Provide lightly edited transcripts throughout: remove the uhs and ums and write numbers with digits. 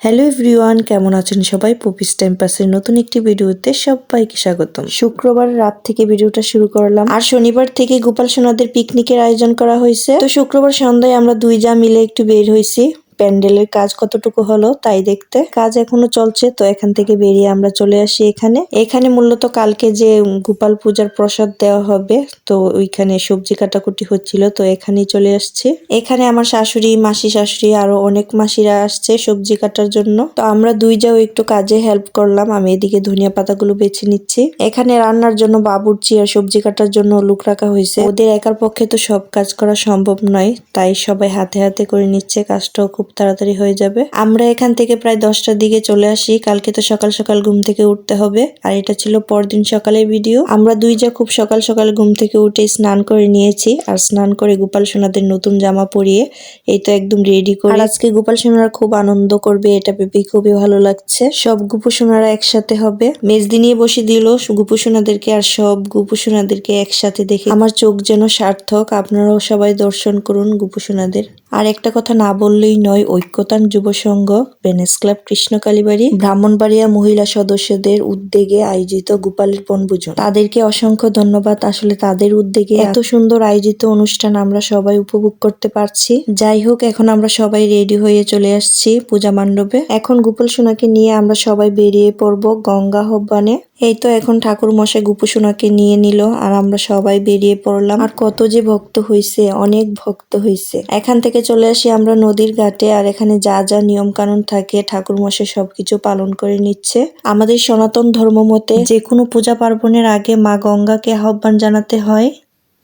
Hello everyone, কেমন আছেন সবাই? পপিস টাইম পাসের নতুন একটি ভিডিওতে সবাইকে স্বাগতম। শুক্রবার রাত থেকে ভিডিওটা শুরু করলাম, আর শনিবার থেকে গোপাল সোনাদের পিকনিকের আয়োজন করা হয়েছে। তো শুক্রবার সন্ধ্যায় আমরা দুই যা মিলে একটু বের হয়েছি প্যান্ডেলের কাজ কতটুকু হলো তাই দেখতে। কাজ এখনো চলছে, তো এখান থেকে বেরিয়ে আমরা চলে আসি এখানে মূলত কালকে যে গোপাল পূজার প্রসাদ দেওয়া হবে, তো ওইখানে সবজি কাটাকুটি হচ্ছিল, তো এখানেই চলে আসছি। এখানে আমার শাশুড়ি, মাসি শাশুড়ি আরো অনেক মাসিরা আসছে সবজি কাটার জন্য। তো আমরা দুই যাও একটু কাজে হেল্প করলাম। আমি এদিকে ধনিয়া পাতাগুলো বেছে নিচ্ছি। এখানে রান্নার জন্য বাবুর্চি আর সবজি কাটার জন্য লোক রাখা হয়েছে। ওদের একার পক্ষে তো সব কাজ করা সম্ভব নয়, তাই সবাই হাতে হাতে করে নিচ্ছে। কাজটাও খুব তাড়াতাড়ি হয়ে যাবে। আমরা এখান থেকে প্রায় 10টার দিকে চলে আসি। কালকে তো সকাল সকাল ঘুম থেকে উঠতে হবে, আর এটা ছিল পরদিন সকালের ভিডিও। আমরা দুই যা খুব সকাল সকাল ঘুম থেকে উঠে স্নান করে নিয়েছি, আর স্নান করে গোপাল সোনাদের নতুন জামা পরিয়ে এই তো একদম রেডি করে। আর আজকে গোপাল সোনারা খুব আনন্দ করবে, এটা ভেবে খুবই ভালো লাগছে। সব গোপু সোনারা একসাথে হবে। মেজদি নিয়ে বসে দিল গোপু সোনাদেরকে, আর সব গোপু সোনাদেরকে একসাথে দেখে আমার চোখ যেন সার্থক। আপনারাও সবাই দর্শন করুন গোপু সোনাদের। আর একটা কথা না বললেই নয়, ঐক্যতান যুব সংঘ, ভেনেস ক্লাব, কৃষ্ণকালীবাড়ি, ব্রাহ্মণবাড়িয়া মহিলা সদস্যদের উদ্যোগে আয়োজিত গোপালের বনভোজন। তাদেরকে অসংখ্য ধন্যবাদ। আসলে তাদের উদ্যোগে এত সুন্দর আয়োজিত অনুষ্ঠান আমরা সবাই উপভোগ করতে পারছি। যাই হোক, এখন আমরা সবাই রেডি হয়ে চলে আসছি পূজা মণ্ডপে। এখন গোপাল সোনাকে নিয়ে আমরা সবাই বেরিয়ে পড়বো গঙ্গা আহ্বানে। এই তো এখন ঠাকুর মশাই গোপু সোনাকে নিয়ে নিল, আর আমরা সবাই বেরিয়ে পড়লাম। আর কত যে ভক্ত হইছে, অনেক ভক্ত হইছে। এখান থেকে চলে আসি আমরা নদীর ঘাটে, আর এখানে যা যা নিয়ম কানুন থাকে ঠাকুর মশাই সবকিছু পালন করে নিচ্ছে। আমাদের সনাতন ধর্ম মতে যে কোনো পূজা পার্বণের আগে মা গঙ্গাকে আহ্বান জানাতে হয়।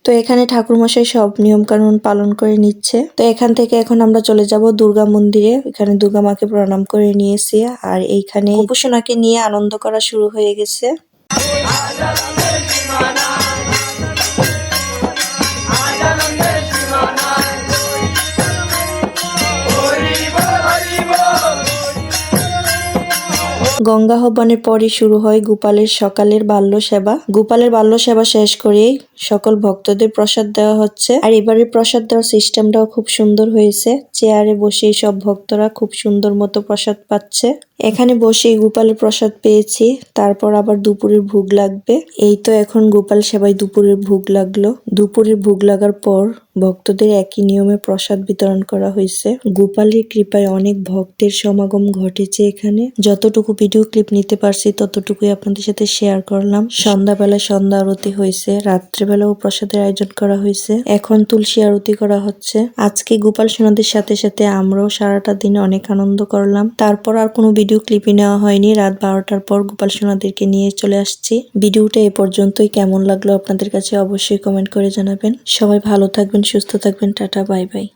তো এখানে ঠাকুরমশাই সব নিয়ম কানুন পালন করে নিচ্ছে। তো এখান থেকে এখন আমরা চলে যাব দুর্গা মন্দিরে। এখানে দুর্গা মাকে প্রণাম করে নিয়েছি, আর এইখানে গোপু সোনাকে নিয়ে আনন্দ করা শুরু হয়ে গেছে। গঙ্গা আহ্বানের পরই শুরু হয় গোপালের সকালের বাল্য সেবা। গোপালের বাল্য সেবা শেষ করে সকল ভক্তদের প্রসাদ দেওয়া হচ্ছে। আর এবারে প্রসাদ দেওয়ার সিস্টেমটাও খুব সুন্দর হয়েছে। চেয়ারে বসে সব ভক্তরা খুব সুন্দর মতো প্রসাদ পাচ্ছে। এখানে বসে গোপালের প্রসাদ পেয়েছি, তারপর আবার দুপুরের ভোগ লাগবে। এই তো এখন গোপাল সেবায় দুপুরের ভোগ লাগলো। দুপুরের ভোগ লাগার পর ভক্তদের একই নিয়মে প্রসাদ বিতরণ করা হয়েছে। গোপালের কৃপায় অনেক ভক্তের সমাগম ঘটেছে এখানে। যতটুকু ভিডিও ক্লিপ নিতে পারছি ততটুকুই আপনাদের সাথে শেয়ার করলাম। সন্ধ্যাবেলায় সন্ধ্যা আরতি হয়েছে, রাত্রেবেলাও প্রসাদের আয়োজন করা হয়েছে। এখন তুলসী আরতি করা হচ্ছে। আজকে গোপাল সোনাদের সাথে সাথে আমরাও সারাটা দিন অনেক আনন্দ করলাম। তারপর আর কোনো ভিডিও ক্লিপই নেওয়া হয়নি। রাত 12টার পর গোপাল সোনাদেরকে নিয়ে চলে আসছি। ভিডিওটা এ পর্যন্তই। কেমন লাগলো আপনাদের কাছে অবশ্যই কমেন্ট করে জানাবেন। সবাই ভালো থাকবেন, সুস্থ থাকবেন। Tata, bye bye.